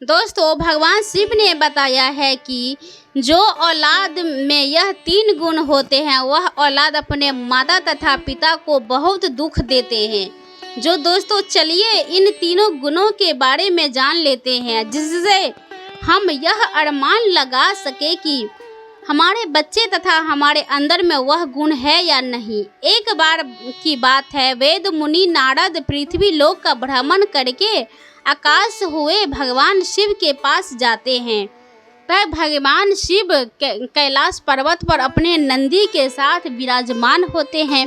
दोस्तों, भगवान शिव ने बताया है कि जो औलाद में यह 3 गुण होते हैं वह औलाद अपने माता तथा पिता को बहुत दुख देते हैं। दोस्तों चलिए इन तीनों गुणों के बारे में जान लेते हैं, जिससे हम यह अनुमान लगा सके कि हमारे बच्चे तथा हमारे अंदर में वह गुण है या नहीं। एक बार की बात है, वेद मुनि नारद पृथ्वी लोक का भ्रमण करके आकाश हुए भगवान शिव के पास जाते हैं। तब भगवान शिव कैलाश पर्वत पर अपने नंदी के साथ विराजमान होते हैं।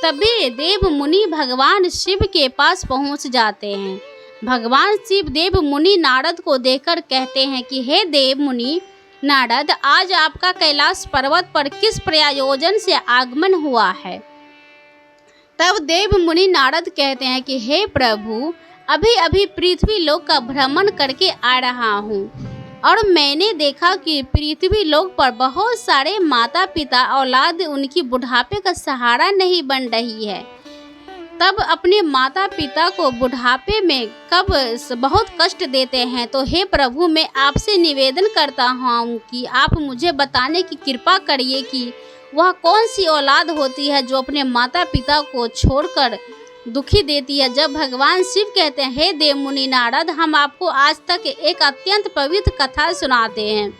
तभी देव मुनि भगवान शिव के पास पहुंच जाते हैं। भगवान शिव देव मुनि नारद को देखकर कहते हैं कि हे देव मुनि नारद, आज आपका कैलाश पर्वत पर किस प्रयोजन से आगमन हुआ है। तब देव मुनि नारद कहते हैं कि हे प्रभु, अभी अभी पृथ्वी लोक का भ्रमण करके आ रहा हूँ और मैंने देखा कि पृथ्वी लोक पर बहुत सारे माता पिता औलाद उनकी बुढ़ापे का सहारा नहीं बन रही है। तब अपने माता पिता को बुढ़ापे में कब बहुत कष्ट देते हैं। तो हे प्रभु, मैं आपसे निवेदन करता हूँ कि आप मुझे बताने की कृपा करिए कि वह कौन सी औलाद होती है जो अपने माता पिता को छोड़कर दुखी देती है। जब भगवान शिव कहते हैं, हे देव मुनि नारद, हम आपको आज तक एक अत्यंत पवित्र कथा सुनाते हैं,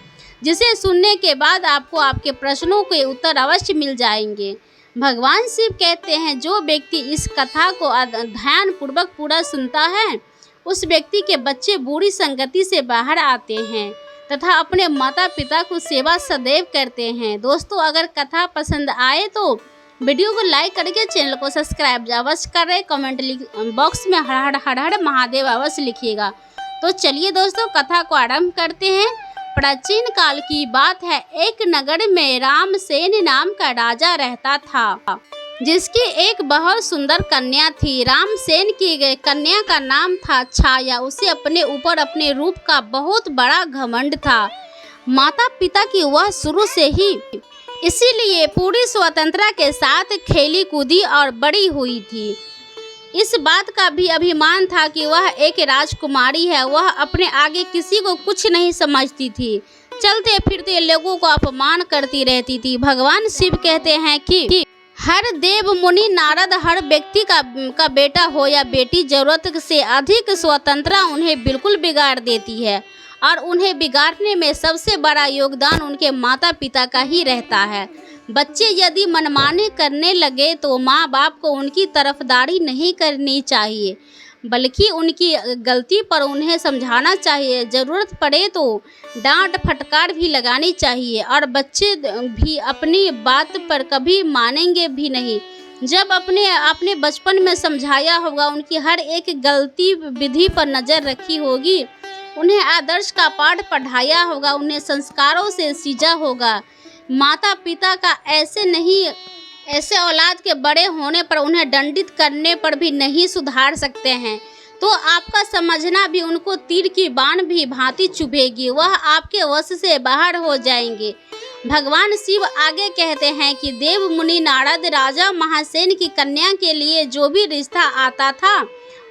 जिसे सुनने के बाद आपको आपके प्रश्नों के उत्तर अवश्य मिल जाएंगे। भगवान शिव कहते हैं, जो व्यक्ति इस कथा को ध्यान पूर्वक पूरा सुनता है उस व्यक्ति के बच्चे बुरी संगति से बाहर आते हैं तथा अपने माता पिता को सेवा सदैव करते हैं। दोस्तों, अगर कथा पसंद आए तो वीडियो को लाइक करके चैनल को सब्सक्राइब अवश्य करें। कमेंट बॉक्स में हर हर महादेव अवश्य लिखिएगा। तो चलिए दोस्तों, कथा को आरंभ करते हैं। प्राचीन काल की बात है, एक नगर में रामसेन नाम का राजा रहता था, जिसकी एक बहुत सुंदर कन्या थी। रामसेन की कन्या का नाम था छाया। उसे अपने ऊपर अपने रूप का बहुत बड़ा घमंड था। माता पिता की वह शुरू से ही इसीलिए पूरी स्वतंत्रता के साथ खेली कूदी और बड़ी हुई थी। इस बात का भी अभिमान था कि वह एक राजकुमारी है। वह अपने आगे किसी को कुछ नहीं समझती थी। चलते फिरते लोगों को अपमान करती रहती थी। भगवान शिव कहते हैं कि हर देव मुनि नारद, हर व्यक्ति का बेटा हो या बेटी जरूरत से अधिक स्वतंत्रता उन्हें बिल्कुल बिगाड़ देती है और उन्हें बिगाड़ने में सबसे बड़ा योगदान उनके माता पिता का ही रहता है। बच्चे यदि मनमानी करने लगे तो माँ बाप को उनकी तरफदारी नहीं करनी चाहिए, बल्कि उनकी गलती पर उन्हें समझाना चाहिए। ज़रूरत पड़े तो डांट फटकार भी लगानी चाहिए और बच्चे भी अपनी बात पर कभी मानेंगे भी नहीं। जब आपने बचपन में समझाया होगा, उनकी हर एक गलती विधि पर नज़र रखी होगी, उन्हें आदर्श का पाठ पढ़ाया होगा, उन्हें संस्कारों से सींचा होगा। माता पिता का ऐसे औलाद के बड़े होने पर उन्हें दंडित करने पर भी नहीं सुधार सकते हैं, तो आपका समझना भी उनको तीर की बाण भी भांति चुभेगी। वह आपके वश से बाहर हो जाएंगे। भगवान शिव आगे कहते हैं कि देव मुनि नारद, राजा महासेन की कन्या के लिए जो भी रिश्ता आता था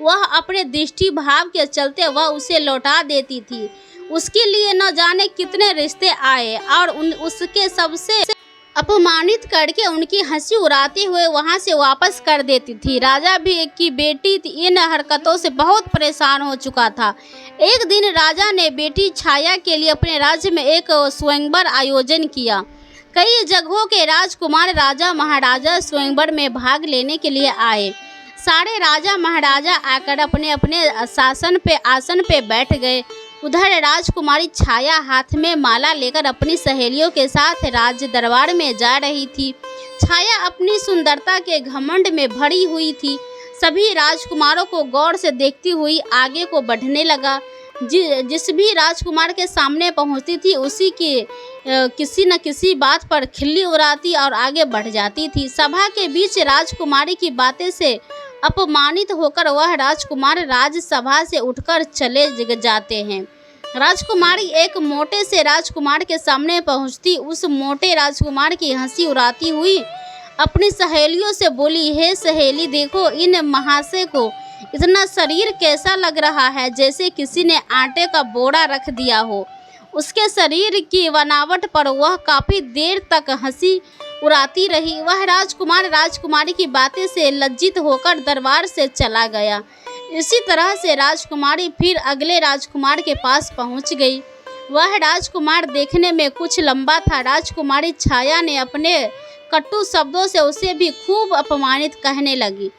वह अपने दृष्टि भाव के चलते वह उसे लौटा देती थी। उसके लिए न जाने कितने रिश्ते आए और उसके सबसे अपमानित करके उनकी हंसी उड़ाते हुए वहां से वापस कर देती थी। राजा भी की बेटी इन हरकतों से बहुत परेशान हो चुका था। एक दिन राजा ने बेटी छाया के लिए अपने राज्य में एक स्वयंवर आयोजन किया। कई जगहों के राजकुमार राजा महाराजा स्वयंवर में भाग लेने के लिए आए। सारे राजा महाराजा आकर अपने अपने आसन पे बैठ गए। उधर राजकुमारी छाया हाथ में माला लेकर अपनी सहेलियों के साथ राज दरबार में जा रही थी। छाया अपनी सुंदरता के घमंड में भरी हुई थी। सभी राजकुमारों को गौर से देखती हुई आगे को बढ़ने लगा। जिस भी राजकुमार के सामने पहुंचती थी उसी की किसी न किसी बात पर खिल्ली उड़ाती और आगे बढ़ जाती थी। सभा के बीच राजकुमारी की बातें से अपमानित होकर वह राजकुमार राजसभा से उठकर चले जाते हैं। राजकुमारी एक मोटे से राजकुमार के सामने पहुंचती उस मोटे राजकुमार की हंसी उड़ाती हुई अपनी सहेलियों से बोली, हे सहेली, देखो इन महाशय को, इतना शरीर कैसा लग रहा है, जैसे किसी ने आटे का बोरा रख दिया हो। उसके शरीर की बनावट पर वह काफ़ी देर तक हंसी उड़ाती रही। वह राजकुमार राजकुमारी की बातें से लज्जित होकर दरबार से चला गया। इसी तरह से राजकुमारी फिर अगले राजकुमार के पास पहुंच गई। वह राजकुमार देखने में कुछ लंबा था। राजकुमारी छाया ने अपने कटु शब्दों से उसे भी खूब अपमानित कहने लगी।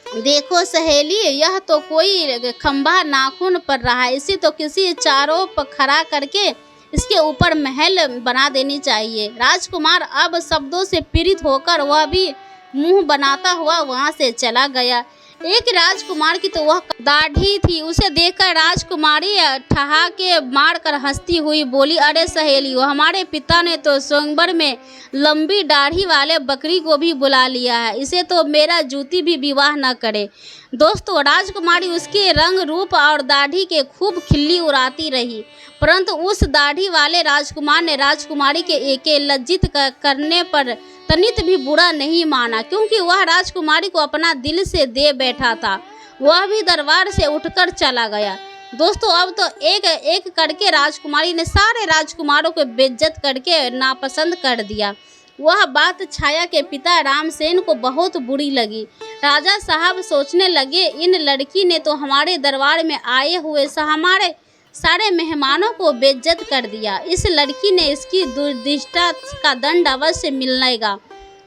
देखो सहेली, यह तो कोई खंभा नाखून पड़ रहा है, इसे तो किसी चारों पर खड़ा करके इसके ऊपर महल बना देनी चाहिए। राजकुमार अब शब्दों से पीड़ित होकर वह भी मुंह बनाता हुआ वहां से चला गया। एक राजकुमार की तो वह दाढ़ी थी, उसे देखकर राजकुमारी ठहाके मारकर हंसती हुई बोली, अरे सहेलियो, हमारे पिता ने तो स्वयंवर में लंबी दाढ़ी वाले बकरी को भी बुला लिया है, इसे तो मेरा जूती भी विवाह न करे। दोस्तों, राजकुमारी उसके रंग रूप और दाढ़ी के खूब खिल्ली उड़ाती रही, परंतु उस दाढ़ी वाले राजकुमार ने राजकुमारी के लज्जित करने पर तनित भी बुरा नहीं माना, क्योंकि वह राजकुमारी को अपना दिल से दे बैठा था। वह भी दरबार से उठकर चला गया। दोस्तों, अब तो एक एक करके राजकुमारी ने सारे राजकुमारों को बेइज्जत करके नापसंद कर दिया। वह बात छाया के पिता रामसेन को बहुत बुरी लगी। राजा साहब सोचने लगे, इन लड़की ने तो हमारे दरबार में आए हुए हमारे सारे मेहमानों को बेइज्जत कर दिया। इस लड़की ने इसकी दुर्दिष्टता का दंड अवश्य मिलेगा।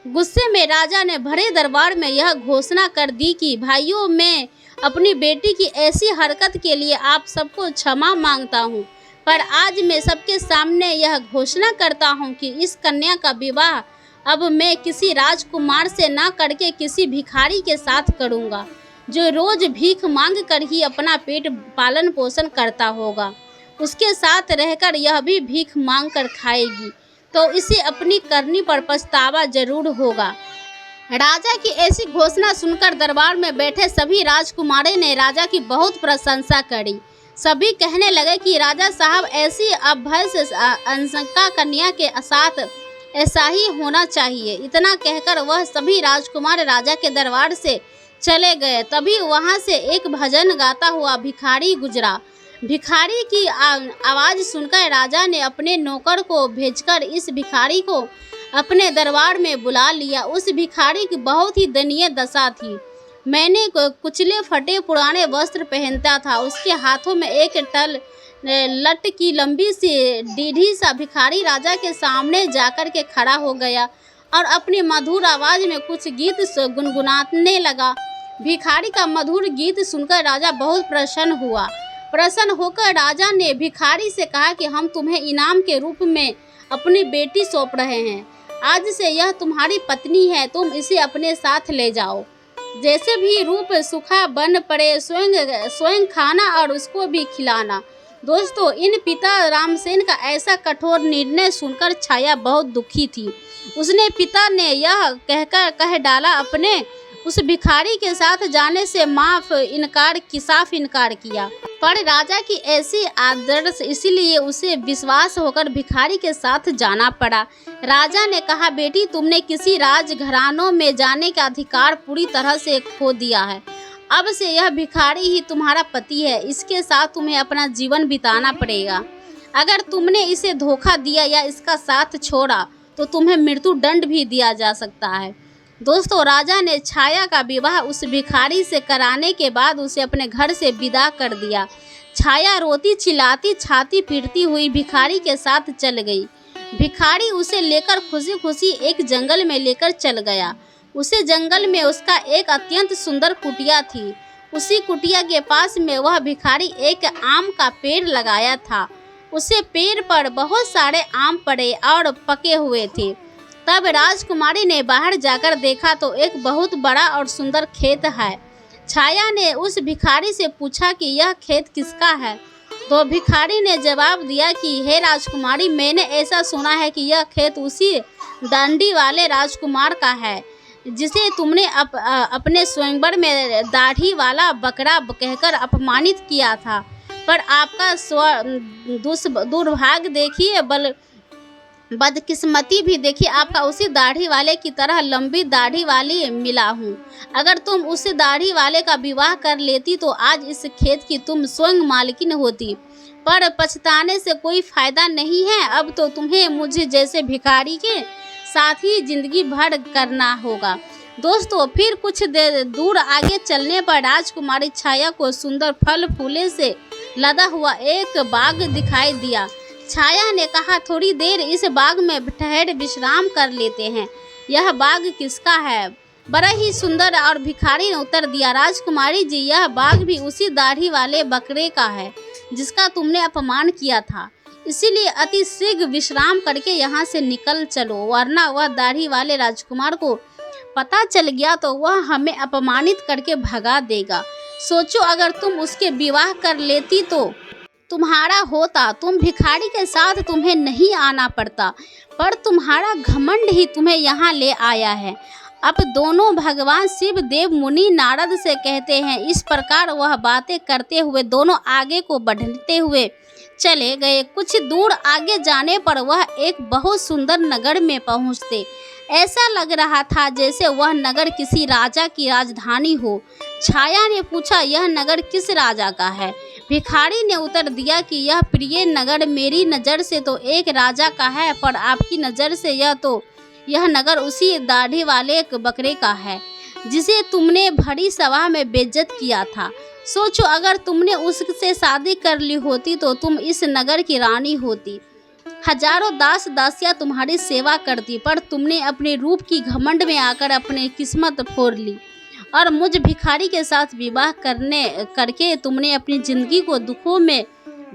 गुस्से में राजा ने भरे दरबार में यह घोषणा कर दी कि भाइयों, मैं अपनी बेटी की ऐसी हरकत के लिए आप सबको क्षमा मांगता हूँ, पर आज मैं सबके सामने यह घोषणा करता हूँ कि इस कन्या का विवाह अब मैं किसी राजकुमार से न करके किसी भिखारी के साथ करूँगा, जो रोज भीख मांग कर ही अपना पेट पालन पोषण करता होगा। उसके साथ रहकर यह भी भीख मांग कर खाएगी, तो इसे अपनी करनी पर पछतावा जरूर होगा। राजा की ऐसी घोषणा सुनकर दरबार में बैठे सभी राजकुमारों ने राजा की बहुत प्रशंसा करी। सभी कहने लगे कि राजा साहब, ऐसी अभ्यस अंशका कन्या के साथ ऐसा ही होना चाहिए। इतना कहकर वह सभी राजकुमार राजा के दरबार से चले गए। तभी वहां से एक भजन गाता हुआ भिखारी गुजरा। भिखारी की आवाज़ सुनकर राजा ने अपने नौकर को भेजकर इस भिखारी को अपने दरबार में बुला लिया। उस भिखारी की बहुत ही दयनीय दशा थी। मैंने कुचले फटे पुराने वस्त्र पहनता था। उसके हाथों में एक टल लट की लंबी सी डीढ़ी सा। भिखारी राजा के सामने जाकर के खड़ा हो गया और अपनी मधुर आवाज़ में कुछ गीत गुनगुनाने लगा। भिखारी का मधुर गीत सुनकर राजा बहुत प्रसन्न हुआ। प्रसन्न होकर राजा ने भिखारी से कहा कि हम तुम्हें इनाम के रूप में अपनी बेटी सौंप रहे हैं। आज से यह तुम्हारी पत्नी है, तुम इसे अपने साथ ले जाओ। जैसे भी रूप सूखा बन पड़े, स्वयं खाना और उसको भी खिलाना। दोस्तों, इन पिता रामसेन का ऐसा कठोर निर्णय सुनकर छाया बहुत दुखी थी। उसने पिता ने यह कहकर कह डाला, अपने उस भिखारी के साथ जाने से साफ इनकार किया। पर राजा की ऐसी आदर्श, इसीलिए उसे विश्वास होकर भिखारी के साथ जाना पड़ा। राजा ने कहा, बेटी, तुमने किसी राजघरानों में जाने का अधिकार पूरी तरह से खो दिया है। अब से यह भिखारी ही तुम्हारा पति है। इसके साथ तुम्हें अपना जीवन बिताना पड़ेगा। अगर तुमने इसे धोखा दिया या इसका साथ छोड़ा तो तुम्हें मृत्यु दंड भी दिया जा सकता है। दोस्तों, राजा ने छाया का विवाह उस भिखारी से कराने के बाद उसे अपने घर से विदा कर दिया। छाया रोती चिल्लाती छाती पीटती हुई भिखारी के साथ चल गई। भिखारी उसे लेकर खुशी खुशी एक जंगल में लेकर चल गया। उसे जंगल में उसका एक अत्यंत सुंदर कुटिया थी। उसी कुटिया के पास में वह भिखारी एक आम का पेड़ लगाया था। उसे पेड़ पर बहुत सारे आम पड़े और पके हुए थे। तब राजकुमारी ने बाहर जाकर देखा तो एक बहुत बड़ा और सुंदर खेत है। छाया ने उस भिखारी से पूछा कि यह खेत किसका है। तो भिखारी ने जवाब दिया कि हे राजकुमारी, मैंने ऐसा सुना है कि यह खेत उसी दांडी वाले राजकुमार का है जिसे तुमने अपने स्वयंवर में दाढ़ी वाला बकरा कहकर अपमानित किया था। पर आपका दुर्भाग्य देखिए, बदकिस्मती भी देखिए आपका उसी दाढ़ी वाले की तरह लंबी दाढ़ी वाली मिला हूँ। अगर तुम उस दाढ़ी वाले का विवाह कर लेती तो आज इस खेत की तुम स्वयं मालकिन होती, पर पछताने से कोई फायदा नहीं है। अब तो तुम्हें मुझे जैसे भिखारी के साथ ही जिंदगी भर करना होगा। दोस्तों, फिर कुछ देर दूर आगे चलने पर राजकुमारी छाया को सुंदर फल फूले से लदा हुआ एक बाग दिखाई दिया। छाया ने कहा, थोड़ी देर इस बाग में ठहर विश्राम कर लेते हैं। यह बाग किसका है? बड़ा ही सुंदर। और भिखारी ने उत्तर दिया, राजकुमारी जी, यह बाग भी उसी दाढ़ी वाले बकरे का है जिसका तुमने अपमान किया था। इसीलिए अति शीघ्र विश्राम करके यहाँ से निकल चलो, वरना वह दाढ़ी वाले राजकुमार को पता चल गया तो वह हमें अपमानित करके भगा देगा। सोचो, अगर तुम उसके विवाह कर लेती तो तुम्हारा होता, तुम भिखारी के साथ तुम्हें नहीं आना पड़ता, पर तुम्हारा घमंड ही तुम्हें यहाँ ले आया है। अब दोनों भगवान शिव देव मुनि नारद से कहते हैं। इस प्रकार वह बातें करते हुए दोनों आगे को बढ़ते हुए चले गए। कुछ दूर आगे जाने पर वह एक बहुत सुंदर नगर में पहुँचते। ऐसा लग रहा था जैसे वह नगर किसी राजा की राजधानी हो। छाया ने पूछा, यह नगर किस राजा का है? भिखारी ने उत्तर दिया कि यह प्रिय नगर मेरी नज़र से तो एक राजा का है, पर आपकी नज़र से यह नगर उसी दाढ़ी वाले एक बकरे का है जिसे तुमने भरी सभा में बेइज्जत किया था। सोचो, अगर तुमने उससे शादी कर ली होती तो तुम इस नगर की रानी होती। हजारों दास दासियां तुम्हारी सेवा करती, पर तुमने अपने रूप की घमंड में आकर अपनी किस्मत फोड़ ली और मुझ भिखारी के साथ विवाह करके तुमने अपनी जिंदगी को दुखों में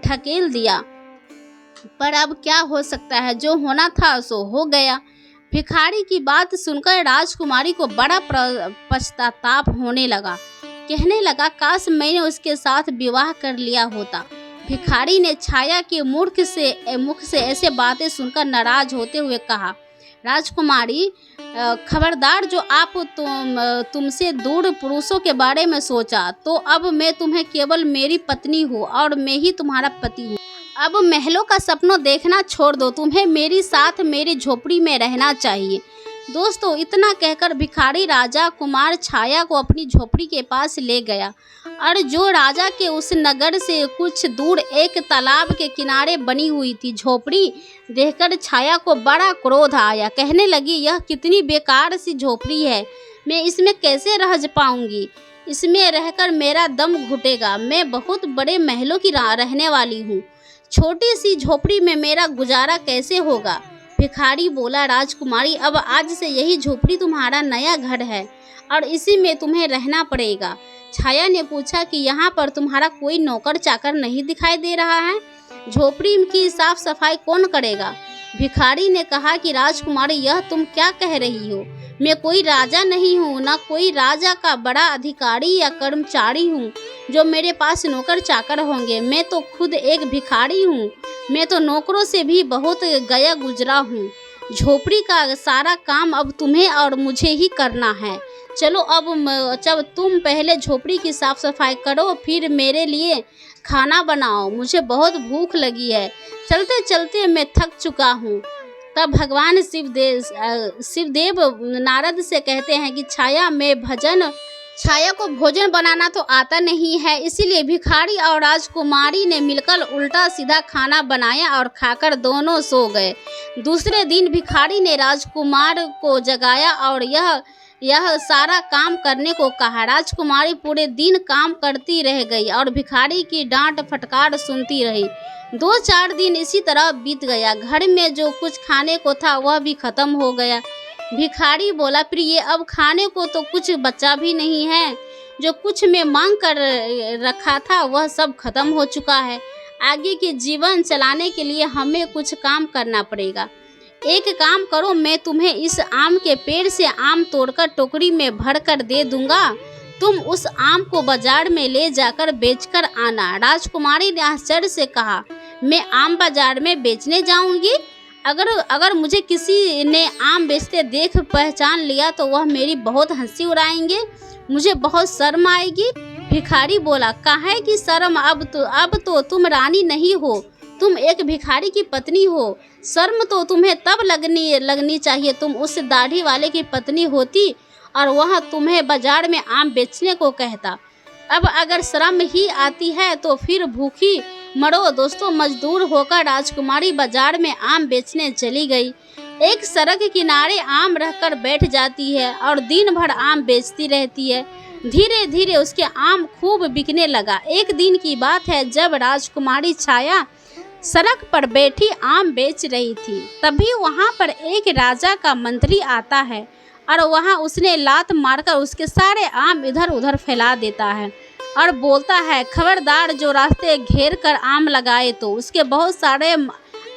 ढकेल दिया। पर अब क्या हो सकता है, जो होना था सो हो गया। भिखारी की बात सुनकर राजकुमारी को बड़ा पश्चाताप होने लगा। कहने लगा, काश मैंने उसके साथ विवाह कर लिया होता। भिखारी ने छाया के मुख से ऐसे बातें सुनकर नाराज होते हुए कहा, राजकुमारी, खबरदार, जो आप तुमसे दूर पुरुषों के बारे में सोचा, तो अब मैं तुम्हें केवल मेरी पत्नी हूँ और मैं ही तुम्हारा पति हूँ। अब महलों का सपनों देखना छोड़ दो, तुम्हें मेरी साथ मेरी झोपड़ी में रहना चाहिए। दोस्तों, इतना कहकर भिखारी राजा कुमार छाया को अपनी झोपड़ी के पास ले गया और जो राजा के उस नगर से कुछ दूर एक तालाब के किनारे बनी हुई थी झोपड़ी देखकर छाया को बड़ा क्रोध आया। कहने लगी, यह कितनी बेकार सी झोपड़ी है, मैं इसमें कैसे रह पाऊंगी? इसमें रहकर मेरा दम घुटेगा। मैं बहुत बड़े महलों की रहने वाली हूँ, छोटी सी झोपड़ी में मेरा गुजारा कैसे होगा? भिखारी बोला, राजकुमारी, अब आज से यही झोपड़ी तुम्हारा नया घर है और इसी में तुम्हें रहना पड़ेगा। छाया ने पूछा कि यहाँ पर तुम्हारा कोई नौकर चाकर नहीं दिखाई दे रहा है? झोपड़ी की साफ सफाई कौन करेगा? भिखारी ने कहा कि राजकुमारी, यह तुम क्या कह रही हो? मैं कोई राजा नहीं हूँ, न कोई राजा का बड़ा अधिकारी या कर्मचारी हूँ जो मेरे पास नौकर चाकर होंगे। मैं तो खुद एक भिखारी हूँ। मैं तो नौकरों से भी बहुत गया गुजरा हूँ। झोपड़ी का सारा काम अब तुम्हें और मुझे ही करना है। चलो, अब तुम पहले झोपड़ी की साफ सफाई करो, फिर मेरे लिए खाना बनाओ, मुझे बहुत भूख लगी है। चलते चलते मैं थक चुका हूँ। तब भगवान शिवदेव नारद से कहते हैं कि छाया को भोजन बनाना तो आता नहीं है, इसीलिए भिखारी और राजकुमारी ने मिलकर उल्टा सीधा खाना बनाया और खाकर दोनों सो गए। दूसरे दिन भिखारी ने राजकुमार को जगाया और यह सारा काम करने को कहा। राजकुमारी पूरे दिन काम करती रह गई और भिखारी की डांट फटकार सुनती रही। 2-4 दिन इसी तरह बीत गया। घर में जो कुछ खाने को था वह भी खत्म हो गया। भिखारी बोला, प्रिय, अब खाने को तो कुछ बचा भी नहीं है। जो कुछ मैं मांग कर रखा था वह सब खत्म हो चुका है। आगे के जीवन चलाने के लिए हमें कुछ काम करना पड़ेगा। एक काम करो, मैं तुम्हें इस आम के पेड़ से आम तोड़कर टोकरी में भर कर दे दूंगा। तुम उस आम को बाजार में ले जाकर बेचकर आना। राजकुमारी ने आश्चर्य से कहा, मैं आम बाजार में बेचने जाऊंगी? अगर मुझे किसी ने आम बेचते देख पहचान लिया तो वह मेरी बहुत हंसी उड़ाएंगे, मुझे बहुत शर्म आएगी। भिखारी बोला, काहे की शर्म? अब तो तुम रानी नहीं हो, तुम एक भिखारी की पत्नी हो, शर्म तो तुम्हें तब लगनी चाहिए तुम उस दाढ़ी वाले की पत्नी होती और वह तुम्हें बाजार में आम बेचने को कहता। अब अगर शर्म ही आती है तो फिर भूखी मरो। दोस्तों, मजदूर होकर राजकुमारी बाजार में आम बेचने चली गई। एक सड़क किनारे आम रखकर बैठ जाती है और दिन भर आम बेचती रहती है। धीरे धीरे उसके आम खूब बिकने लगा। एक दिन की बात है, जब राजकुमारी छाया सड़क पर बैठी आम बेच रही थी, तभी वहां पर एक राजा का मंत्री आता है और वहां उसने लात मारकर उसके सारे आम इधर उधर फैला देता है और बोलता है, खबरदार, जो रास्ते घेर कर आम लगाए तो। उसके बहुत सारे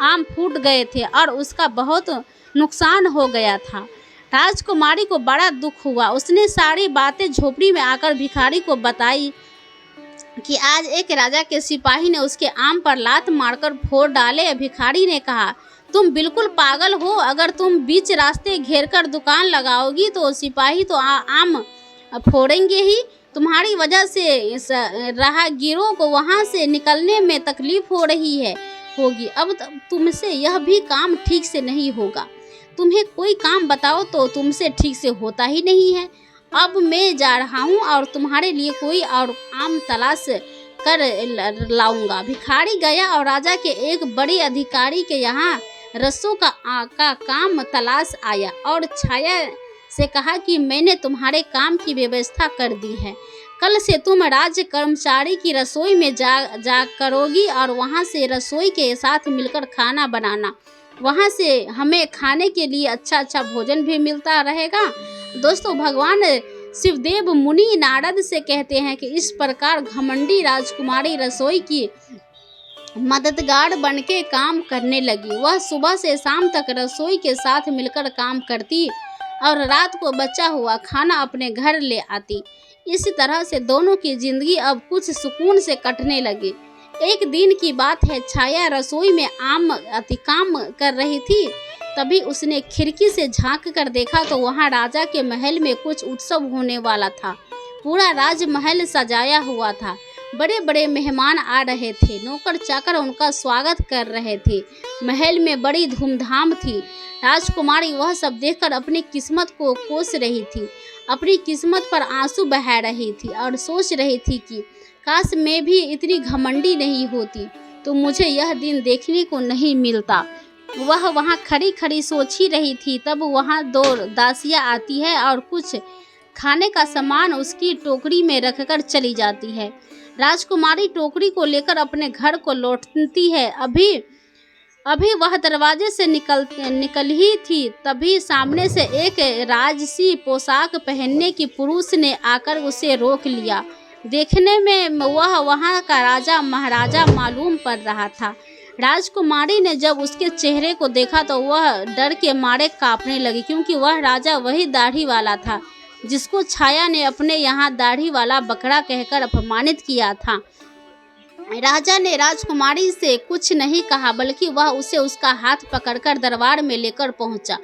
आम फूट गए थे और उसका बहुत नुकसान हो गया था। राजकुमारी को बड़ा दुख हुआ। उसने सारी बातें झोपड़ी में आकर भिखारी को बताई कि आज एक राजा के सिपाही ने उसके आम पर लात मारकर फोड़ डाले। भिखारी ने कहा, तुम बिल्कुल पागल हो, अगर तुम बीच रास्ते घेरकर दुकान लगाओगी तो सिपाही तो आम फोड़ेंगे ही। तुम्हारी वजह से राहगीरों को वहां से निकलने में तकलीफ हो रही होगी। अब तुमसे यह भी काम ठीक से नहीं होगा। तुम्हें कोई काम बताओ तो तुमसे ठीक से होता ही नहीं है। अब मैं जा रहा हूँ और तुम्हारे लिए कोई और आम तलाश कर लाऊंगा। भिखारी गया और राजा के एक बड़े अधिकारी के यहाँ रसों का काम तलाश आया और छाया से कहा कि मैंने तुम्हारे काम की व्यवस्था कर दी है। कल से तुम राज्य कर्मचारी की रसोई में जा करोगी और वहाँ से रसोई के साथ मिलकर खाना बनाना। वहाँ से हमें खाने के लिए अच्छा भोजन भी मिलता रहेगा। दोस्तों, भगवान शिवदेव मुनि नारद से कहते हैं कि इस प्रकार घमंडी राजकुमारी रसोई की मददगार बनके काम करने लगी। वह सुबह से शाम तक रसोई के साथ मिलकर काम करती और रात को बचा हुआ खाना अपने घर ले आती। इसी तरह से दोनों की जिंदगी अब कुछ सुकून से कटने लगी। एक दिन की बात है, छाया रसोई में काम कर रही थी। तभी उसने खिड़की से झांक कर देखा तो वहां राजा के महल में कुछ उत्सव होने वाला था। पूरा राजमहल सजाया हुआ था। बड़े बड़े मेहमान आ रहे थे। नौकर चाकर उनका स्वागत कर रहे थे। महल में बड़ी धूमधाम थी। राजकुमारी वह सब देखकर अपनी किस्मत को कोस रही थी। अपनी किस्मत पर आंसू बहा रही थी और सोच रही थी कि काश मैं भी इतनी घमंडी नहीं होती तो मुझे यह दिन देखने को नहीं मिलता। वह वहाँ खड़ी खड़ी सोच ही रही थी, तब वहाँ दो दासियाँ आती है और कुछ खाने का सामान उसकी टोकरी में रखकर चली जाती है। राजकुमारी टोकरी को लेकर अपने घर को लौटती है। अभी वह दरवाजे से निकल ही थी, तभी सामने से एक राजसी पोशाक पहनने की पुरुष ने आकर उसे रोक लिया। देखने में वह वहाँ का राजा महाराजा मालूम पड़ रहा था। राजकुमारी ने जब उसके चेहरे को देखा तो वह डर के मारे कांपने लगी, क्योंकि वह राजा वही दाढ़ी वाला था जिसको छाया ने अपने यहाँ दाढ़ी वाला बकरा कहकर अपमानित किया था। राजा ने राजकुमारी से कुछ नहीं कहा, बल्कि वह उसे उसका हाथ पकड़कर दरबार में लेकर पहुंचा,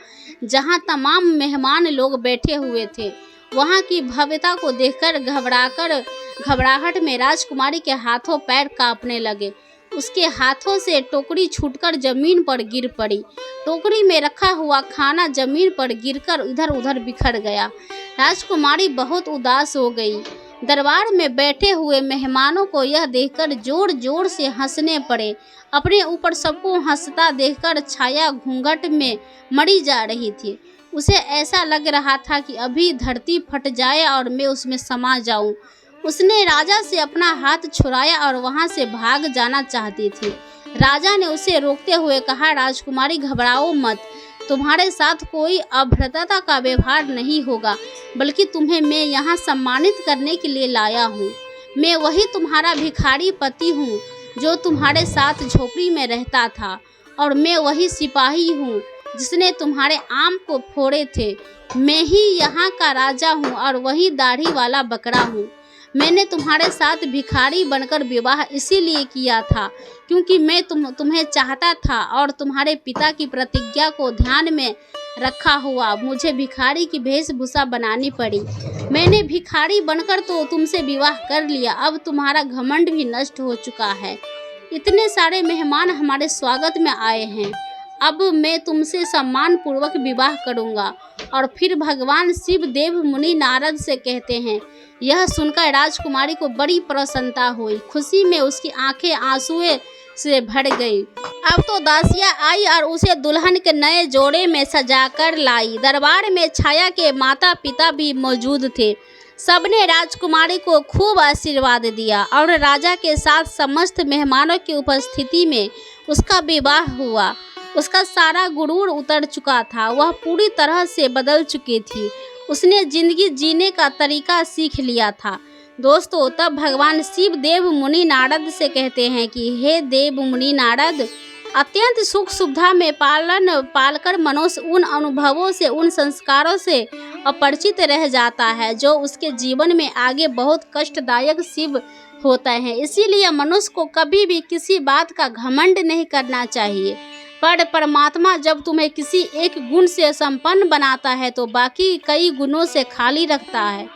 जहां तमाम मेहमान लोग बैठे हुए थे। वहां की भव्यता को देखकर घबराहट में राजकुमारी के हाथों पैर कांपने लगे। उसके हाथों से टोकरी छूटकर जमीन पर गिर पड़ी। टोकरी में रखा हुआ खाना जमीन पर गिरकर इधर उधर बिखर गया। राजकुमारी बहुत उदास हो गई। दरबार में बैठे हुए मेहमानों को यह देखकर जोर जोर से हंसने पड़े। अपने ऊपर सबको हंसता देखकर छाया घूंघट में मरी जा रही थी। उसे ऐसा लग रहा था कि अभी धरती फट जाए और मैं उसमें समा जाऊं। उसने राजा से अपना हाथ छुड़ाया और वहां से भाग जाना चाहती थी। राजा ने उसे रोकते हुए कहा, राजकुमारी घबराओ मत, तुम्हारे साथ कोई अभद्रता का व्यवहार नहीं होगा, बल्कि तुम्हें मैं यहाँ सम्मानित करने के लिए लाया हूँ। मैं वही तुम्हारा भिखारी पति हूँ जो तुम्हारे साथ झोपड़ी में रहता था, और मैं वही सिपाही हूँ जिसने तुम्हारे आम को फोड़े थे। मैं ही यहाँ का राजा हूँ और वही दाढ़ी वाला बकरा हूँ। मैंने तुम्हारे साथ भिखारी बनकर विवाह इसीलिए किया था क्योंकि मैं तुम्हें चाहता था, और तुम्हारे पिता की प्रतिज्ञा को ध्यान में रखा हुआ मुझे भिखारी की वेशभूषा बनानी पड़ी। मैंने भिखारी बनकर तो तुमसे विवाह कर लिया। अब तुम्हारा घमंड भी नष्ट हो चुका है। इतने सारे मेहमान हमारे स्वागत में आए हैं, अब मैं तुमसे सम्मान पूर्वक विवाह करूंगा। और फिर भगवान शिव देव मुनि नारद से कहते हैं। यह सुनकर राजकुमारी को बड़ी प्रसन्नता हुई, खुशी में उसकी आंखें आंसुओं से भर गई। अब तो दासियां आई और उसे दुल्हन के नए जोड़े में सजाकर लाई। दरबार में छाया के माता पिता भी मौजूद थे। सबने राजकुमारी को खूब आशीर्वाद दिया और राजा के साथ समस्त मेहमानों की उपस्थिति में उसका विवाह हुआ। उसका सारा गुरूर उतर चुका था, वह पूरी तरह से बदल चुकी थी। उसने जिंदगी जीने का तरीका सीख लिया था। दोस्तों, तब भगवान शिव देव मुनि नारद से कहते हैं कि हे देव मुनि नारद, अत्यंत सुख सुविधा में पालकर मनुष्य उन अनुभवों से, उन संस्कारों से अपरिचित रह जाता है जो उसके जीवन में आगे बहुत कष्टदायक सिद्ध होता है। इसीलिए मनुष्य को कभी भी किसी बात का घमंड नहीं करना चाहिए। पर परमात्मा जब तुम्हें किसी एक गुण से संपन्न बनाता है तो बाकी कई गुणों से खाली रखता है,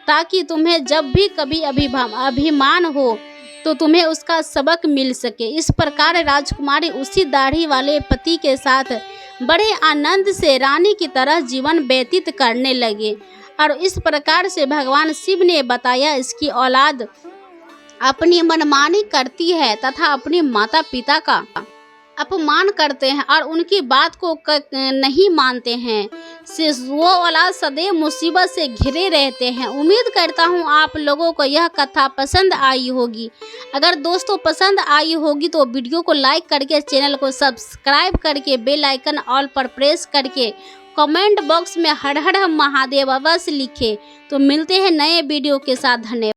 ताकि तुम्हें जब भी कभी अभिमान हो तो तुम्हें उसका सबक मिल सके। इस प्रकार राजकुमारी उसी दाढ़ी वाले पति के साथ बड़े आनंद से रानी की तरह जीवन व्यतीत करने लगे। और इस प्रकार से भगवान शिव ने बताया, इसकी औलाद अपनी मनमानी करती है तथा अपने माता पिता का अपमान करते हैं और उनकी बात को नहीं मानते हैं, वो औलाद सदैव मुसीबत से घिरे रहते हैं। उम्मीद करता हूँ आप लोगों को यह कथा पसंद आई होगी। अगर दोस्तों पसंद आई होगी तो वीडियो को लाइक करके, चैनल को सब्सक्राइब करके, बेल आइकन ऑल पर प्रेस करके कमेंट बॉक्स में हर हर महादेव अवश्य लिखें। तो मिलते हैं नए वीडियो के साथ। धन्यवाद।